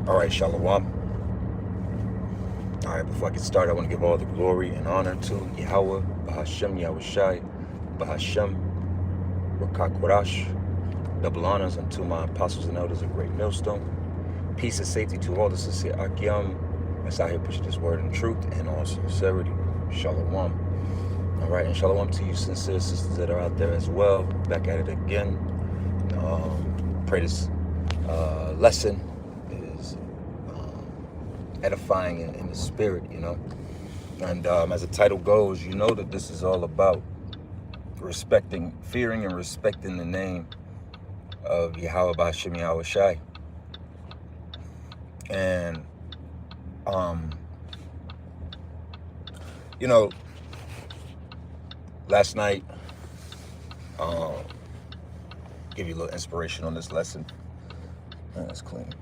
All right, Shalom. All right, before I get started, I want to give all the glory and honor to YAHAWAH, bahasham, yahawashi, bahasham, rakakwarash. Double honors unto my apostles and elders of Great Millstone. Peace and safety to all the sincere Akyam that's out here pushing this word in truth and all sincerity. Shalom. All right, and shalom to you sincere sisters that are out there as well. Back at it again. Pray this lesson is edifying in the spirit, you know. And as the title goes, you know that this is all about respecting, fearing and respecting the name of Yahawah bahasham yahawashi. And you know, last night, give you a little inspiration on this lesson. That's clean.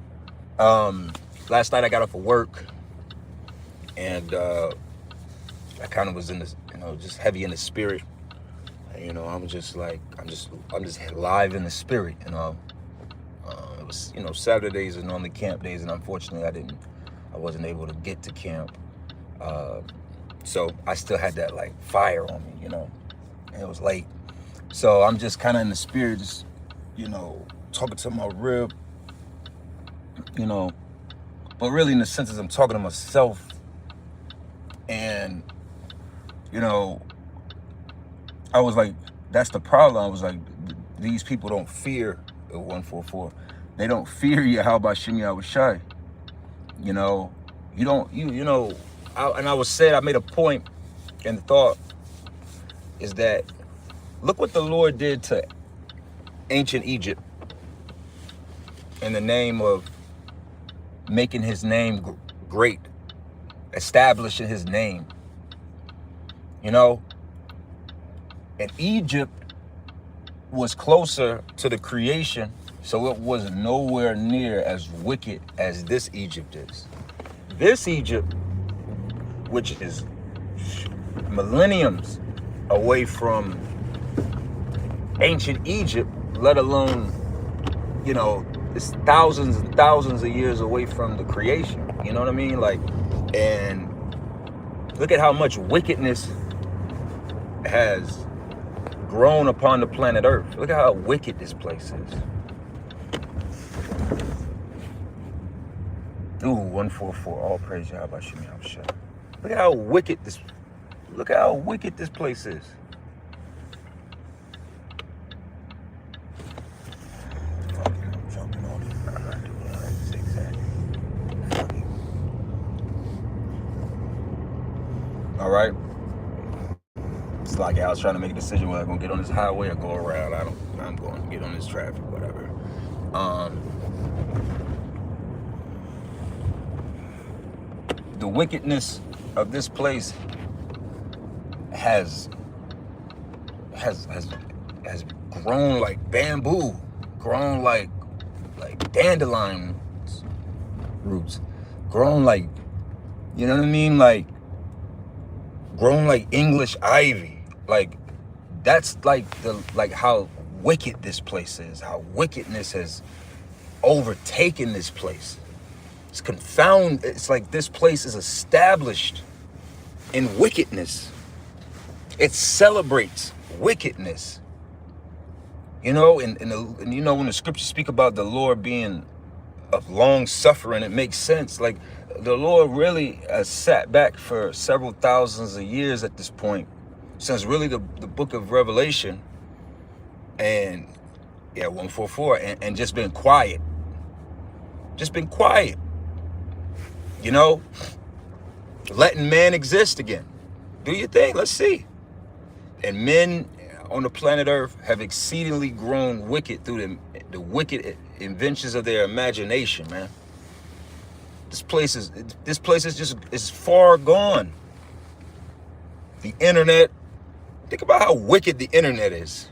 Last night I got off of work, and I kind of was in this, you know, just heavy in the spirit. You know, I'm just live in the spirit. You know, it was, you know, Saturdays are normally camp days, and unfortunately I wasn't able to get to camp. So I still had that like fire on me, you know, and it was late. So I'm just kind of in the spirit, just, you know, talking to my rib, you know, but really in the sense I'm talking to myself. And, you know, I was like, that's the problem. I was like, these people don't fear 144. They don't fear Yahawah bahasham yahawashi. You know, you know, I was said, I made a point and the thought is that, look what the Lord did to ancient Egypt in the name of making his name great, establishing his name, you know. And Egypt was closer to the creation, so it was nowhere near as wicked as this Egypt is. This Egypt, which is millenniums away from ancient Egypt, let alone, you know, it's thousands and thousands of years away from the creation. You know what I mean? Like, and look at how much wickedness has grown upon the planet Earth. Look at how wicked this place is. Ooh, 144. All praise Yahawah bahasham yahawashi. Look at how wicked this. Look at how wicked this place is. All right. It's like I was trying to make a decision whether I'm gonna get on this highway or go around. I'm going to get on this traffic, whatever. The wickedness of this place has grown like bamboo, grown like dandelion roots, grown like, you know what I mean, like grown like English ivy. Like, that's like how wicked this place is, how wickedness has overtaken this place. It's confound. It's like this place is established in wickedness. It celebrates wickedness. You know, and you know, when the scriptures speak about the Lord being of long suffering, it makes sense. Like, the Lord really has sat back for several thousands of years at this point, since really the book of Revelation, and yeah, 144, and just been quiet. Just been quiet. You know, letting man exist again. Do your thing, let's see. And men on the planet Earth have exceedingly grown wicked through the wicked inventions of their imagination, man. This place is just far gone. The internet, think about how wicked the internet is.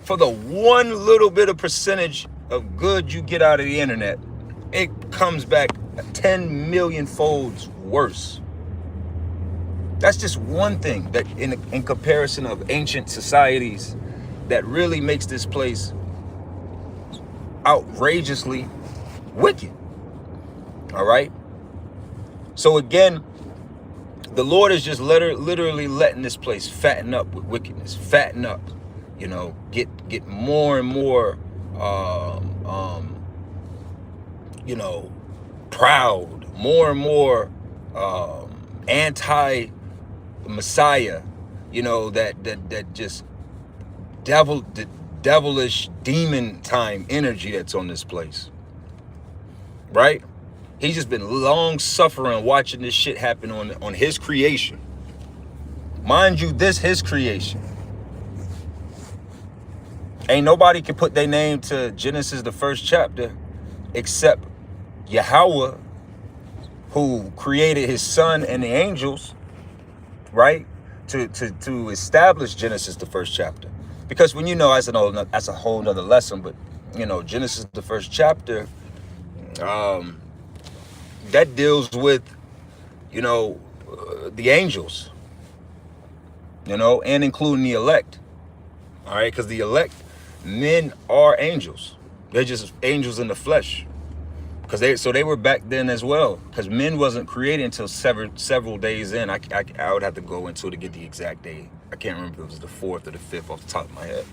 For the one little bit of percentage of good you get out of the internet, it comes back 10 million folds worse. That's just one thing that in comparison of ancient societies that really makes this place outrageously wicked. All right. So again, the Lord is just literally letting this place fatten up with wickedness, fatten up, you know, get more and more, you know, proud, more and more anti-Messiah, you know, that just devilish demon time energy that's on this place, right? He's just been long suffering watching this shit happen on his creation. Mind you, this his creation. Ain't nobody can put their name to Genesis, the first chapter, except Yahawah, who created his son and the angels, right? To establish Genesis, the first chapter. Because when you know, that's a whole nother lesson, but you know, Genesis, the first chapter, that deals with, you know, the angels, you know, and including the elect. All right, because the elect, men are angels. They're just angels in the flesh. Because they were back then as well. Because men wasn't created until several days in. I would have to go into it to get the exact day. I can't remember if it was the 4th or the 5th off the top of my head.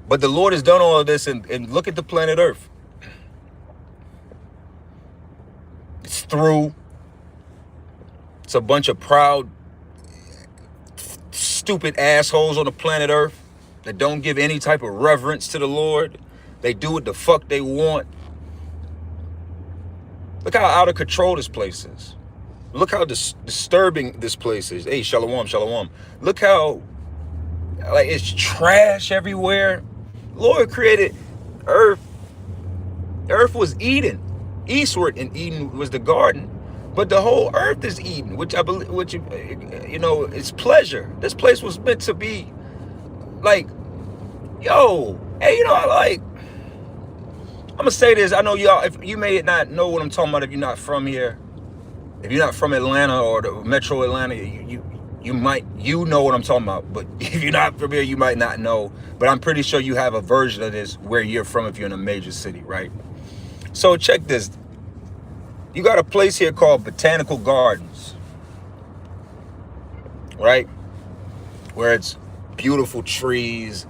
But the Lord has done all of this, and look at the planet Earth. It's through. It's a bunch of proud, stupid assholes on the planet Earth that don't give any type of reverence to the Lord. They do what the fuck they want. Look how out of control this place is. Look how disturbing this place is. Hey, shalom, shalom. Look how, like, it's trash everywhere. Lord created Earth. Earth was Eden. Eastward in Eden was the garden. But the whole earth is Eden, which I believe, you know, it's pleasure. This place was meant to be like, yo, hey, you know, I'm gonna say this. I know y'all, if you may not know what I'm talking about, if you're not from here, if you're not from Atlanta or the Metro Atlanta, you might, you know what I'm talking about. But if you're not from here, you might not know. But I'm pretty sure you have a version of this where you're from if you're in a major city, right? So check this. You got a place here called Botanical Gardens, right? Where it's beautiful trees,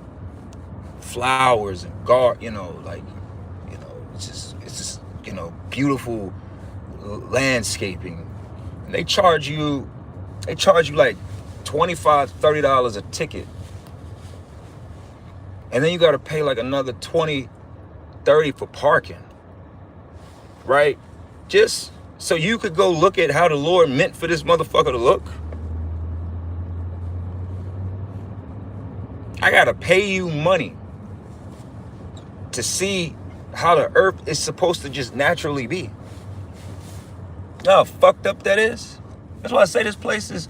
flowers, and you know, like, you know, it's just, you know, beautiful landscaping. And they charge you like $25, $30 a ticket. And then you got to pay like another $20, $30 for parking, right? Just so you could go look at how the Lord meant for this motherfucker to look. I gotta pay you money to see how the earth is supposed to just naturally be. You know how fucked up that is? That's why I say this place is,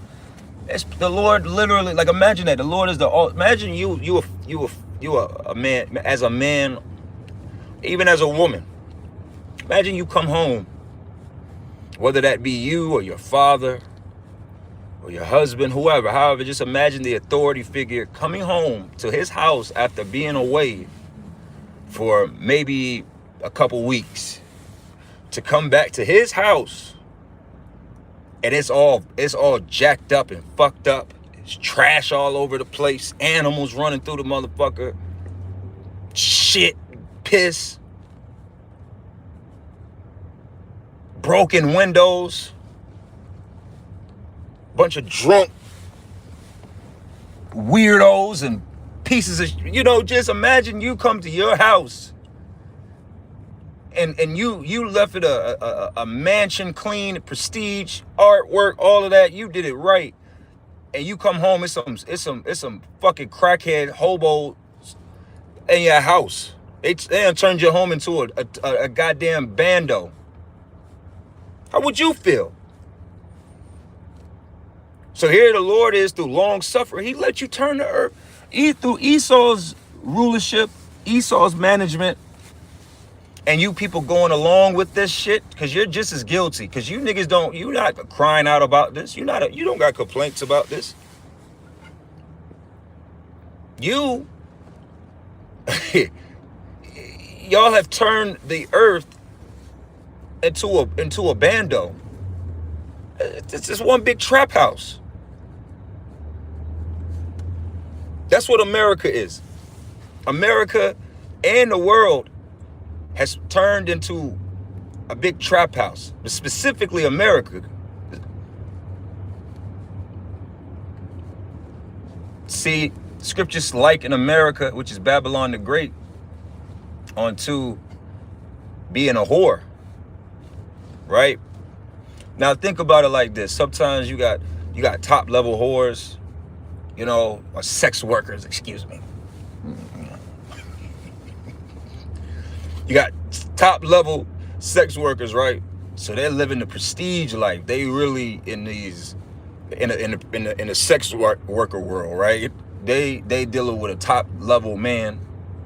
it's the Lord literally, like, imagine that. The Lord is imagine you a man, as a man, even as a woman. Imagine you come home, whether that be you or your father or your husband, whoever, however, just imagine the authority figure coming home to his house after being away for maybe a couple weeks to come back to his house, and it's all jacked up and fucked up. It's trash all over the place, animals running through the motherfucker, shit, piss, broken windows, bunch of drunk weirdos and pieces of, you know, just imagine you come to your house and you left it a mansion, clean, prestige, artwork, all of that. You did it right. And you come home, it's some fucking crackhead hobo in your house. They done turned your home into a goddamn bando. How would you feel? So here the Lord is, through long suffering, he let you turn the earth. Through Esau's rulership, Esau's management, and you people going along with this shit, because you're just as guilty. Because you niggas you're not crying out about this. You don't got complaints about this. You y'all have turned the earth into a bando. It's just one big trap house. That's what America is. America and the world has turned into a big trap house, but specifically America. See, scriptures liken America, which is Babylon the Great, onto being a whore, right? Now think about it like this. Sometimes you got top level whores, you know, or sex workers, excuse me. You got top level sex workers, right? So they're living the prestige life. They really in the sex worker world, right? They dealing with a top level man.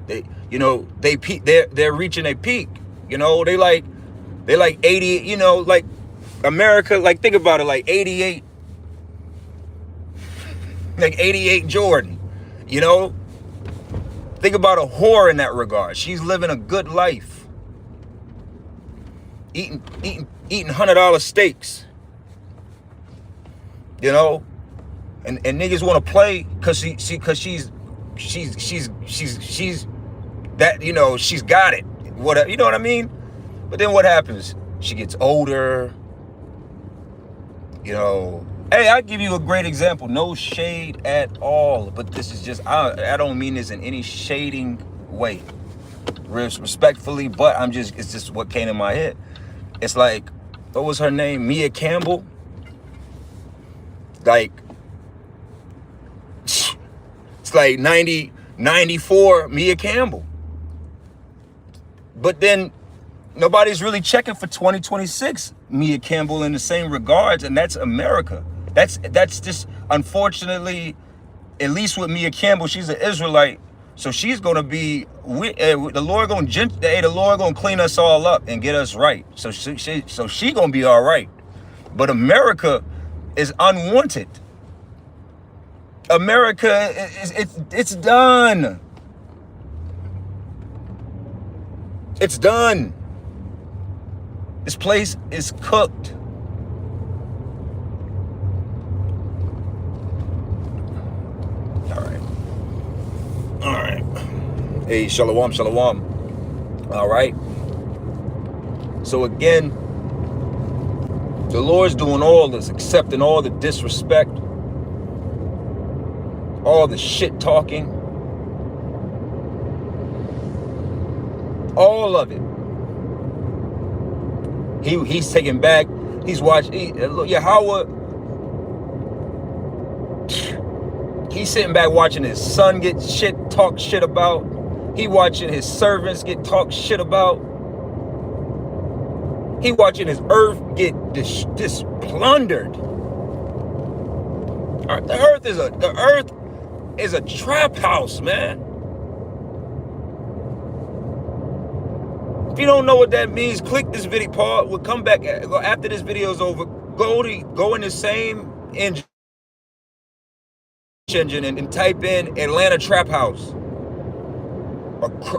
They're reaching a peak. You know, they like 80. You know, like America. Like think about it, like 88, like 88 Jordan. You know, think about a whore in that regard. She's living a good life, eating $100 steaks. You know, and niggas want to play because she's that, you know, she's got it. Whatever, you know what I mean? But then what happens? She gets older. You know, hey, I'll give you a great example. No shade at all, but this is just, I don't mean this in any shading way, respectfully, but it's just what came in my head. It's like, what was her name? Mia Campbell. Like, it's like 94 Mia Campbell. But then nobody's really checking for 2026 Mia Campbell in the same regards, and that's America. That's just, unfortunately, at least with Mia Campbell, she's an Israelite, so she's gonna be the Lord gonna clean us all up and get us right. So she gonna be all right. But America is unwanted. America it's done. It's done. This place is cooked. All right. Hey, shalom, shalom. All right. So again, the Lord's doing all this, accepting all the disrespect, all the shit talking, all of it. He's taking back. He's watching. Yahawah. He's sitting back watching his son get talk shit about. He watching his servants get talk shit about. He watching his earth get this plundered. The earth is a trap house, man. If you don't know what that means, click this video. Paul will come back after this video is over. Go in the same engine and type in Atlanta trap house.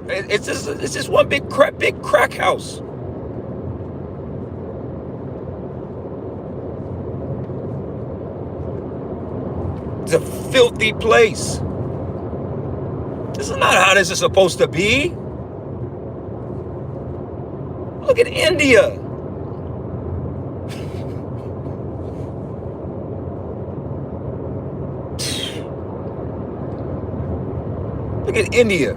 It's just one big crack house. It's a filthy place. This is not how this is supposed to be. Look at India. Look at India.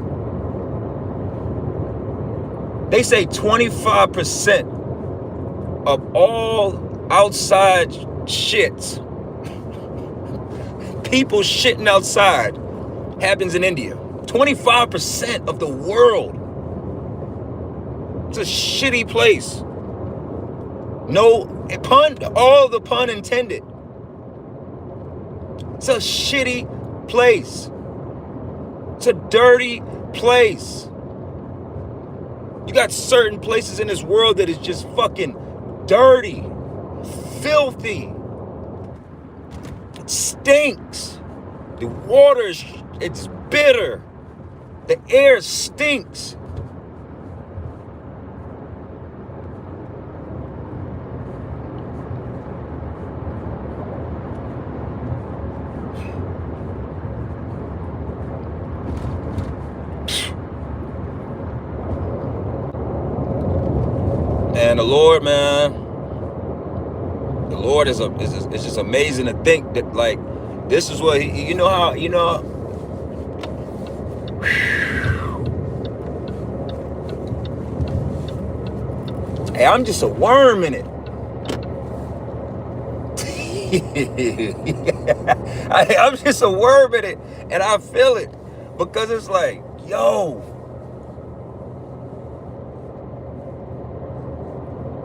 They say 25% of all outside shits, people shitting outside, happens in India. 25% of the world. It's a shitty place. No pun, all the pun intended. It's a shitty place. It's a dirty place. You got certain places in this world that is just fucking dirty, filthy. It stinks. The water it's bitter. The air stinks. man, the Lord, man, the Lord is it's just amazing to think that, like, this is what he, you know how, you know, hey, I'm just a worm in it. I'm just a worm in it, and I feel it, because it's like, yo,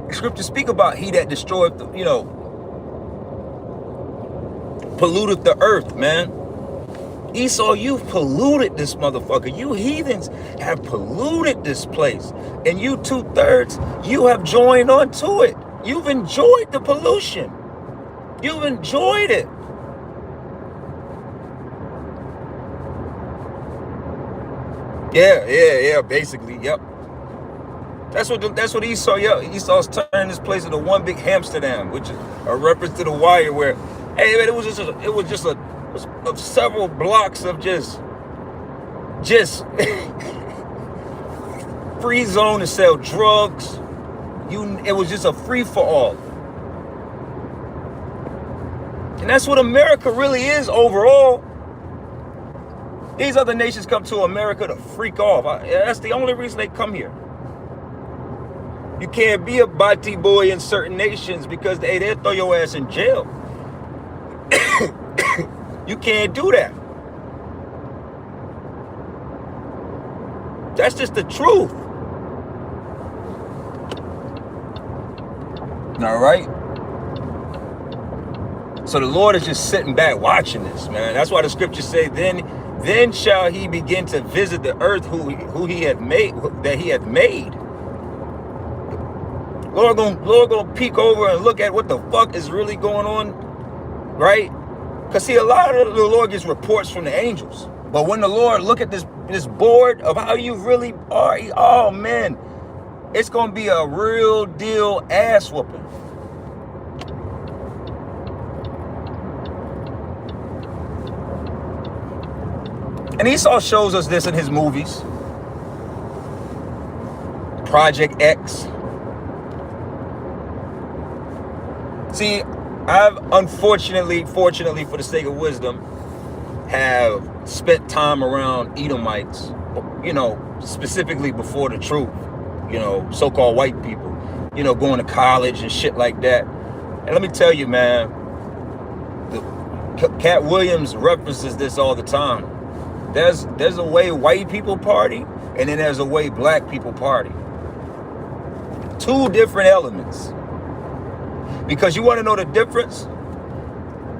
the scriptures speak about he that destroyed the, you know, polluted the earth, man. Esau, you've polluted this motherfucker. You heathens have polluted this place, and you 2/3, you have joined onto it. You've enjoyed the pollution. You've enjoyed it. Yeah, basically, yep. That's what Esau, yeah, Esau's turning this place into one big Amsterdam, which is a reference to The Wire, where, hey man, it was just a several blocks of just free zone to sell drugs. It was just a free for all. And that's what America really is overall. These other nations come to America to freak off. That's the only reason they come here. You can't be a bati boy in certain nations because they'll throw your ass in jail. You can't do that. That's just the truth. All right? So the Lord is just sitting back watching this, man. That's why the scriptures say, then shall he begin to visit the earth who he hath made, that he hath made. Lord gonna peek over and look at what the fuck is really going on, right? Because see, a lot of the Lord gets reports from the angels. But when the Lord look at this board of how you really are, oh man, it's gonna be a real deal ass whooping. And Esau shows us this in his movies. Project X. See, I've fortunately for the sake of wisdom, have spent time around Edomites, you know, specifically before the truth, you know, so-called white people, you know, going to college and shit like that. And let me tell you, man, Cat Williams references this all the time. There's a way white people party, and then there's a way black people party. Two different elements. Because you want to know the difference?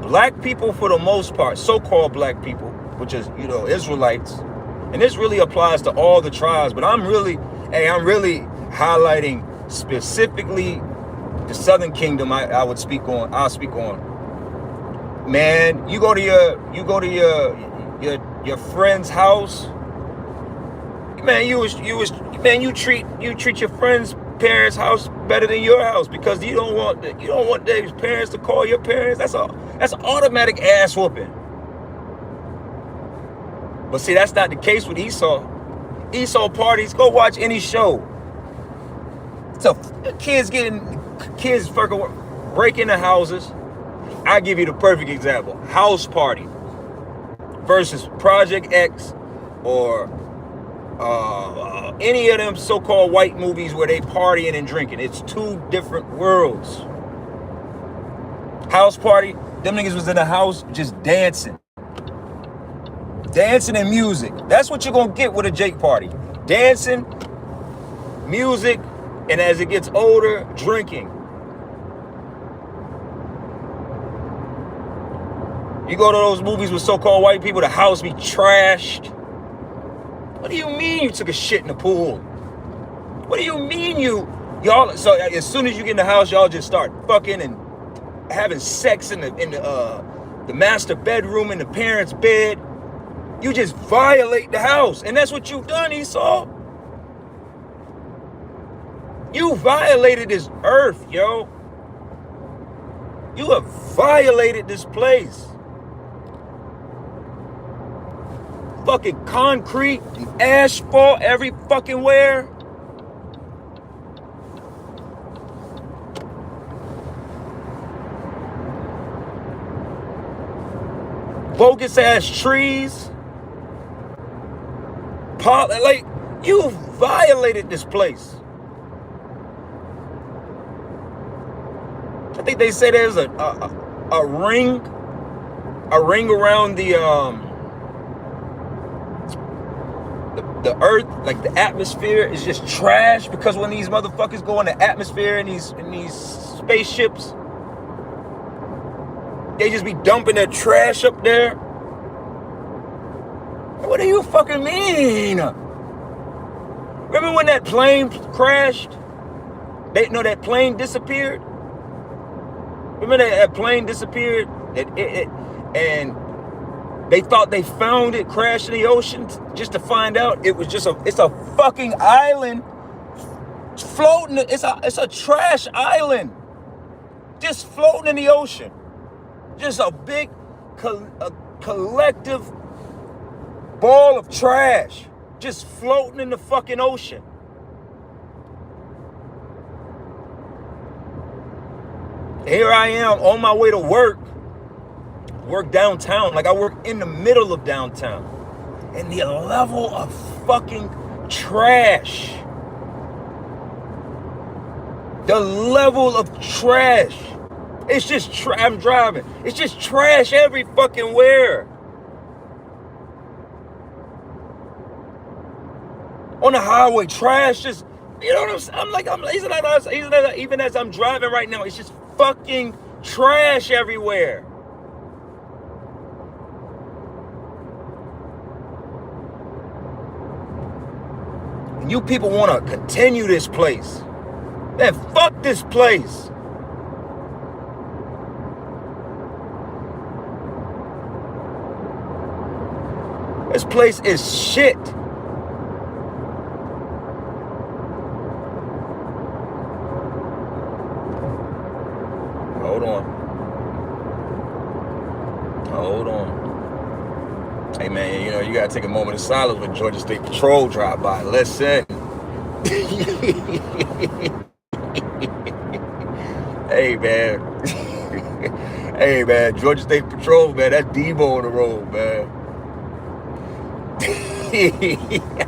Black people, for the most part, so-called black people, which is, you know, Israelites, and this really applies to all the tribes, but I'm really highlighting specifically the Southern Kingdom. I'll speak on. Man, you go to your friend's house. Man, you treat your friend's parents' house better than your house, because you don't want their parents to call your parents. That's an automatic ass whooping. But see, that's not the case with Esau. Esau parties, go watch any show. So kids fucking break into houses. I give you the perfect example: House Party versus Project X, or any of them so-called white movies where they partying and drinking. It's two different worlds. House Party, them niggas was in the house just dancing and music. That's what you're gonna get with a Jake party: dancing, music, and as it gets older, drinking. You go to those movies with so-called white people, the house be trashed. What do you mean you took a shit in the pool? What do you mean y'all? So as soon as you get in the house, y'all just start fucking and having sex in the master bedroom, in the parents' bed. You just violate the house, and that's what you've done, Esau. You violated this earth, yo. You have violated this place. Fucking concrete, asphalt every fucking where. bogus ass trees. Like, you violated this place. I think they say there's a ring around the earth, like the atmosphere is just trash, because when these motherfuckers go in the atmosphere in these spaceships, they just be dumping their trash up there. What do you fucking mean? Remember when that plane crashed? That plane disappeared. Remember that plane disappeared? And they thought they found it crashed in the ocean, just to find out it was just it's a fucking island floating. It's a trash island just floating in the ocean. Just a big collective ball of trash just floating in the fucking ocean. Here I am on my way to work downtown. Like, I work in the middle of downtown. And the level of fucking trash. The level of trash. It's just, I'm driving. It's just trash every fucking where. On the highway, trash just, you know what I'm saying? Even as I'm driving right now, it's just fucking trash everywhere. And you people want to continue this place. Man, fuck this place. This place is shit. Hold on. Hey man, you know, you gotta take a moment of silence when Georgia State Patrol drive by. Listen. Hey man. Hey man, Georgia State Patrol, man, that's Debo on the road, man.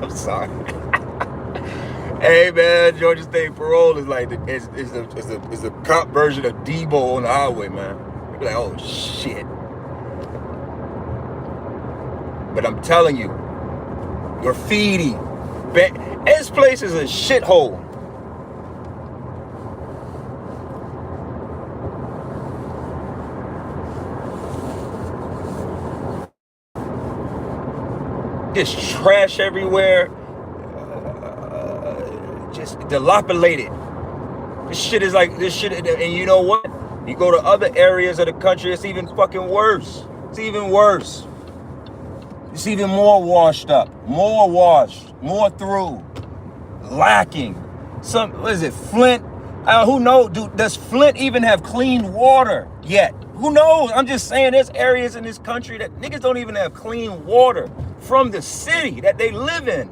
I'm sorry. Hey man, Georgia State Parole is like is a cop version of Debo on the highway, man. You be like, oh shit. But I'm telling you, graffiti. This place is a shithole. Just trash everywhere. Just dilapidated. This shit, and you know what? You go to other areas of the country, it's even fucking worse. It's even worse. It's even more washed up, more washed, more through, lacking. What is it, Flint? Who knows, dude, does Flint even have clean water yet? Who knows? I'm just saying there's areas in this country that niggas don't even have clean water from the city that they live in.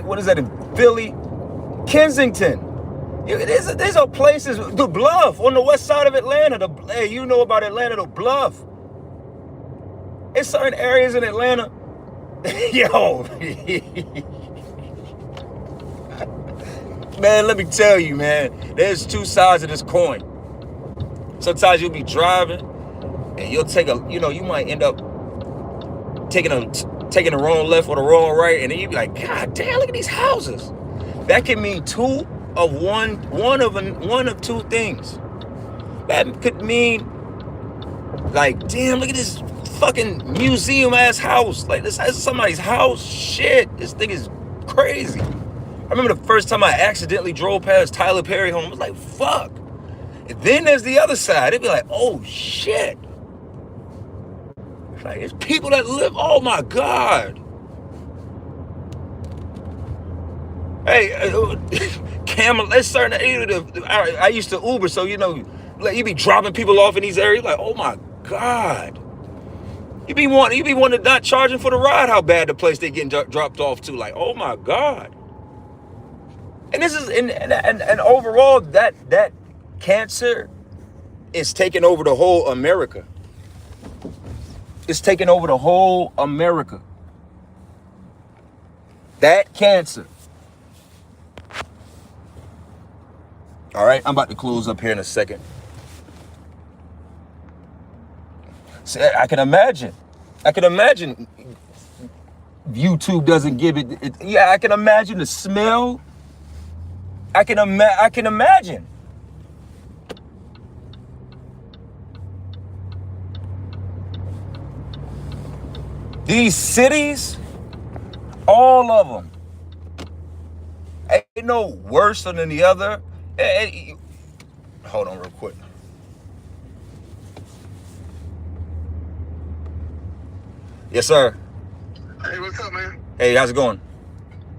What is that in Philly? Kensington. These are places, the Bluff, on the west side of Atlanta. Hey, you know about Atlanta, the Bluff. There's certain areas in Atlanta. Yo. Man, let me tell you, man, there's two sides of this coin. Sometimes you'll be driving and you'll you might end up taking the wrong left or the wrong right, and then you be like, God damn, look at these houses. That can mean one of two things. That could mean, like, damn, look at this fucking museum ass house. Like, this is somebody's house. Shit, this thing is crazy. I remember the first time I accidentally drove past Tyler Perry home. I was like, fuck. And then there's the other side. It'd be like, oh shit. Like, there's people that live, oh my God. Hey, Camel, that's certain, I used to Uber, so, you know, like, you be dropping people off in these areas, like, oh my God. You be wanting to not charging for the ride, how bad the place they getting dropped off to, like, oh my God. And this is and overall that cancer is taking over the whole America. It's taking over the whole America. That cancer. All right, I'm about to close up here in a second. See, I can imagine YouTube doesn't give it. Yeah, I can imagine the smell. I can imagine. These cities, all of them, ain't no worse than the other. Hold on real quick. Yes, sir. Hey, what's up, man? Hey, how's it going?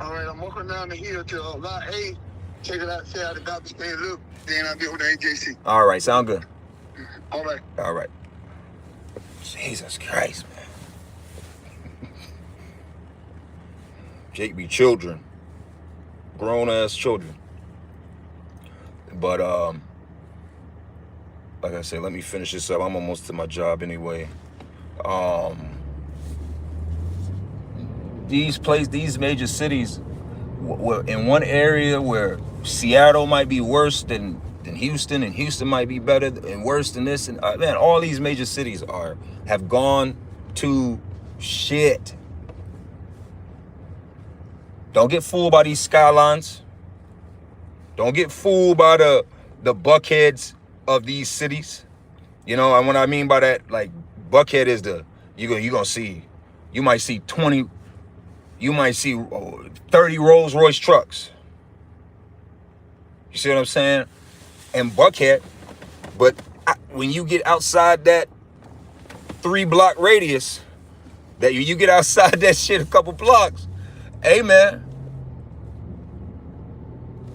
All right, I'm walking down the hill to lot 8. Check it out, say how the garbage can look. Then I'll get with the AJC. All right, sound good. All right. All right. Jesus Christ, man. Jake be children. Grown-ass children. But, like I said, let me finish this up. I'm almost to my job anyway. These major cities, in one area where Seattle might be worse than Houston, and Houston might be better and worse than this, and man, all these major cities have gone to shit. Don't get fooled by these skylines. Don't get fooled by the buckheads of these cities. You know, and what I mean by that, like, buckhead is you might see 20. You might see 30 Rolls Royce trucks. You see what I'm saying? And Buckhead. But when you get outside that 3-block radius, that you get outside that shit a couple blocks, hey, man,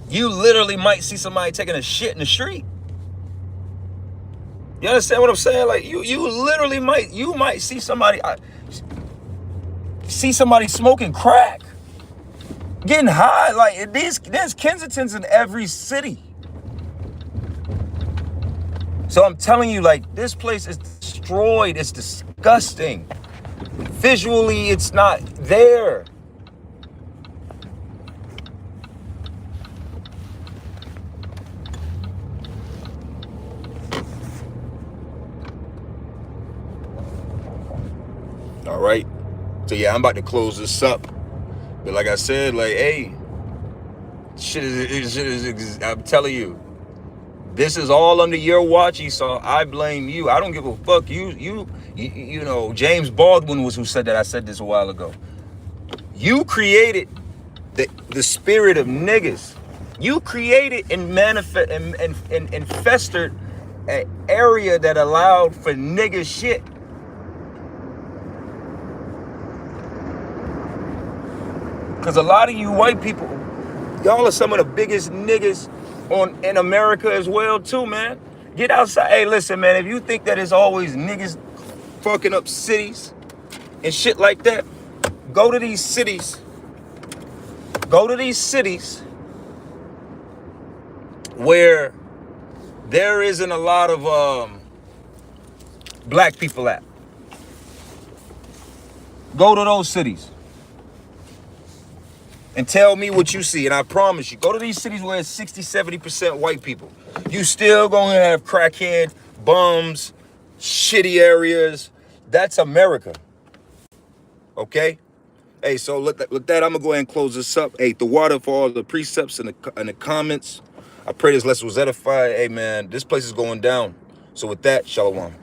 you literally might see somebody taking a shit in the street. You understand what I'm saying? Like, you literally might see somebody... see somebody smoking crack, getting high. Like, there's Kensingtons in every city. So I'm telling you, like, this place is destroyed. It's disgusting. Visually, it's not there. All right. So yeah, I'm about to close this up. But like I said, like, hey, shit is I'm telling you, this is all under your watch, so I blame you. I don't give a fuck. You know, James Baldwin was who said that. I said this a while ago. You created the spirit of niggas. You created and manifest and festered an area that allowed for nigga shit. Because a lot of you white people, y'all are some of the biggest niggas in America as well too, man. Get outside. Hey, listen, man, if you think that it's always niggas fucking up cities and shit like that, go to these cities. Go to these cities where there isn't a lot of black people at. Go to those cities. And tell me what you see. And I promise you, go to these cities where it's 60, 70% white people. You still gonna have crackhead, bums, shitty areas. That's America. Okay? Hey, so with that, I'm gonna go ahead and close this up. Hey, the water for all the precepts in the comments. I pray this lesson was edifying. Hey, man, this place is going down. So with that, shalom.